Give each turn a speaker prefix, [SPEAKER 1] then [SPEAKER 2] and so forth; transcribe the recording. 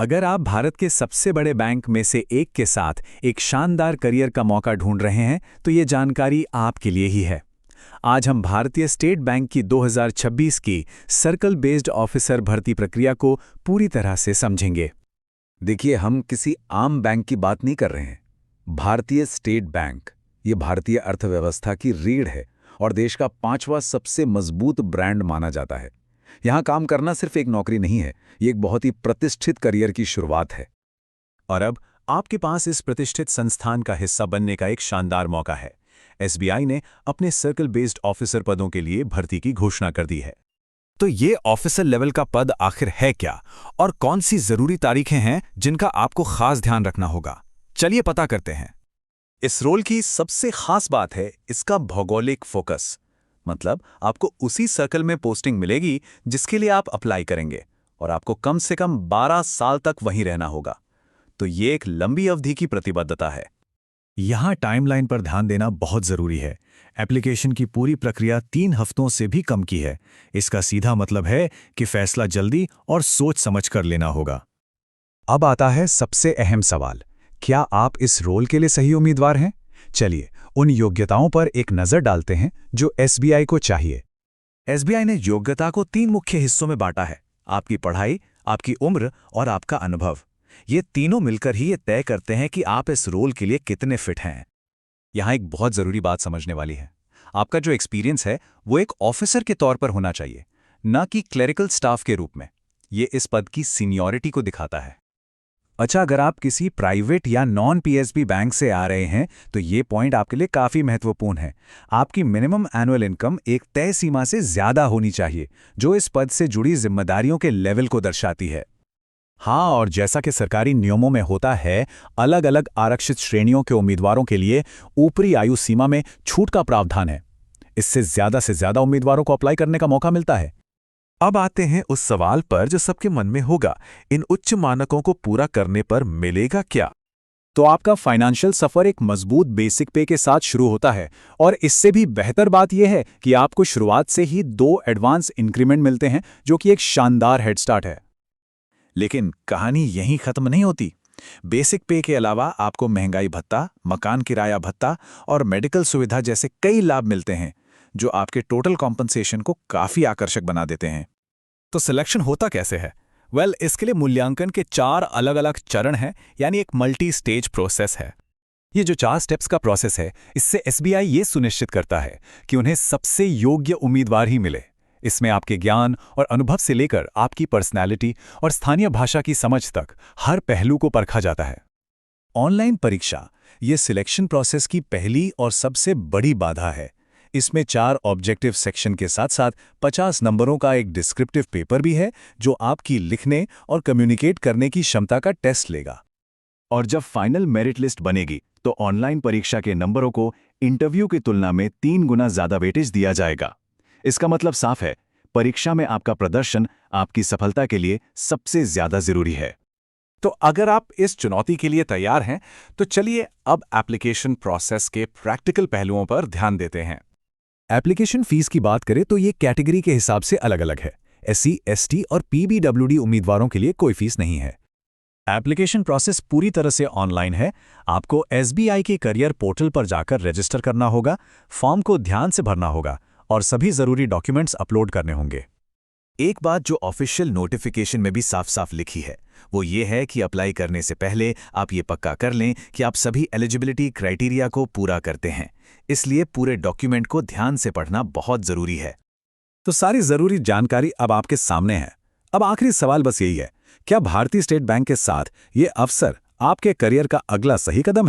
[SPEAKER 1] अगर आप भारत के सबसे बड़े बैंक में से एक के साथ एक शानदार करियर का मौका ढूंढ रहे हैं, तो ये जानकारी आपके लिए ही है। आज हम भारतीय स्टेट बैंक की 2026 की सर्कल बेस्ड ऑफिसर भर्ती प्रक्रिया को पूरी तरह से समझेंगे।
[SPEAKER 2] देखिए, हम किसी आम बैंक की बात नहीं कर रहे हैं। भारतीय स्टेट बैंक ये भारतीय अर्थव्यवस्था की रीढ़ है और देश का 5वां सबसे मजबूत ब्रांड माना जाता है। यहाँ काम करना सिर्फ एक नौकरी नहीं है, ये एक बहुत ही प्रतिष्ठित करियर की शुरुआत है।
[SPEAKER 1] और अब आपके पास इस प्रतिष्ठित संस्थान का हिस्सा बनने का एक शानदार मौका है। एसबीआई ने अपने सर्कल बेस्ड ऑफिसर पदों के लिए भर्ती की घोषणा कर दी है। तो ये ऑफिसर लेवल का पद आखिर है क्या, और कौन सी जरूरी तारीखें हैं जिनका आपको खास ध्यान रखना होगा? चलिए पता करते हैं। इस रोल की सबसे खास बात है इसका भौगोलिक फोकस। मतलब आपको उसी सर्कल में पोस्टिंग मिलेगी जिसके लिए आप अप्लाई करेंगे, और आपको कम से कम 12 साल तक वहीं रहना होगा। तो ये एक लंबी अवधि की प्रतिबद्धता है। यहाँ टाइमलाइन पर ध्यान देना बहुत जरूरी है। एप्लीकेशन की पूरी प्रक्रिया 3 हफ्तों से भी कम की है। इसका सीधा मतलब है कि फैसला जल्दी और सोच समझ कर लेना होगा। अब आता है सबसे अहम सवाल, क्या आप इस रोल के लिए सही उम्मीदवार हैं? चलिए उन योग्यताओं पर एक नज़र डालते हैं जो एसबीआई को चाहिए। एसबीआई ने योग्यता को 3 मुख्य हिस्सों में बांटा है: आपकी पढ़ाई, आपकी उम्र और आपका अनुभव। ये तीनों मिलकर ही ये तय करते हैं कि आप इस रोल के लिए कितने फिट हैं। यहाँ एक बहुत ज़रूरी बात समझने वाली है। आपका जो एक्सपीरियंस है वो एक ऑफिसर के तौर पर होना चाहिए, ना कि क्लरिकल स्टाफ के रूप में। ये इस पद की सीनियरिटी को दिखाता है। अच्छा, अगर आप किसी प्राइवेट या नॉन पीएसबी बैंक से आ रहे हैं तो ये पॉइंट आपके लिए काफ़ी महत्वपूर्ण है। आपकी मिनिमम एनुअल इनकम एक तय सीमा से ज़्यादा होनी चाहिए, जो इस पद से जुड़ी जिम्मेदारियों के लेवल को दर्शाती है। हाँ, और जैसा कि सरकारी नियमों में होता है, अलग अलग आरक्षित श्रेणियों के उम्मीदवारों के लिए ऊपरी आयु सीमा में छूट का प्रावधान है। इससे से ज़्यादा उम्मीदवारों को अप्लाई करने का मौका मिलता है। अब आते हैं उस सवाल पर जो सबके मन में होगा, इन उच्च मानकों को पूरा करने पर मिलेगा क्या? तो आपका फाइनेंशियल सफर एक मजबूत बेसिक पे के साथ शुरू होता है, और इससे भी बेहतर बात यह है कि आपको शुरुआत से ही 2 एडवांस इंक्रीमेंट मिलते हैं, जो कि एक शानदार हेड स्टार्ट है। लेकिन कहानी यहीं खत्म नहीं होती। बेसिक पे के अलावा आपको महंगाई भत्ता, मकान किराया भत्ता और मेडिकल सुविधा जैसे कई लाभ मिलते हैं, जो आपके टोटल कॉम्पनसेशन को काफ़ी आकर्षक बना देते हैं। तो सिलेक्शन होता कैसे है? इसके लिए मूल्यांकन के 4 अलग अलग चरण हैं, यानी एक मल्टी स्टेज प्रोसेस है। ये जो 4 स्टेप्स का प्रोसेस है, इससे एसबीआई ये सुनिश्चित करता है कि उन्हें सबसे योग्य उम्मीदवार ही मिले। इसमें आपके ज्ञान और अनुभव से लेकर आपकी पर्सनैलिटी और स्थानीय भाषा की समझ तक हर पहलू को परखा जाता है। ऑनलाइन परीक्षा ये सिलेक्शन प्रोसेस की पहली और सबसे बड़ी बाधा है। इसमें 4 ऑब्जेक्टिव सेक्शन के साथ साथ 50 नंबरों का एक डिस्क्रिप्टिव पेपर भी है, जो आपकी लिखने और कम्युनिकेट करने की क्षमता का टेस्ट लेगा। और जब फाइनल मेरिट लिस्ट बनेगी तो ऑनलाइन परीक्षा के नंबरों को इंटरव्यू की तुलना में 3 गुना ज़्यादा वेटेज दिया जाएगा। इसका मतलब साफ है, परीक्षा में आपका प्रदर्शन आपकी सफलता के लिए सबसे ज़्यादा ज़रूरी है। तो अगर आप इस चुनौती के लिए तैयार हैं, तो चलिए अब एप्लीकेशन प्रोसेस के प्रैक्टिकल पहलुओं पर ध्यान देते हैं। एप्लीकेशन फीस की बात करें तो ये कैटेगरी के हिसाब से अलग अलग है। एससी, एसटी और पीबीडब्ल्यूडी उम्मीदवारों के लिए कोई फीस नहीं है। एप्लीकेशन प्रोसेस पूरी तरह से ऑनलाइन है। आपको एसबीआई के करियर पोर्टल पर जाकर रजिस्टर करना होगा, फॉर्म को ध्यान से भरना होगा और सभी ज़रूरी डॉक्यूमेंट्स अपलोड करने होंगे। एक बात जो ऑफिशियल नोटिफिकेशन में भी साफ साफ लिखी है, वो ये है कि अप्लाई करने से पहले आप ये पक्का कर लें कि आप सभी एलिजिबिलिटी क्राइटेरिया को पूरा करते हैं। इसलिए पूरे डॉक्यूमेंट को ध्यान से पढ़ना बहुत ज़रूरी है। तो सारी ज़रूरी जानकारी अब आपके सामने है। अब आखिरी सवाल बस यही है, क्या भारतीय स्टेट बैंक के साथ ये अवसर आपके करियर का अगला सही कदम है?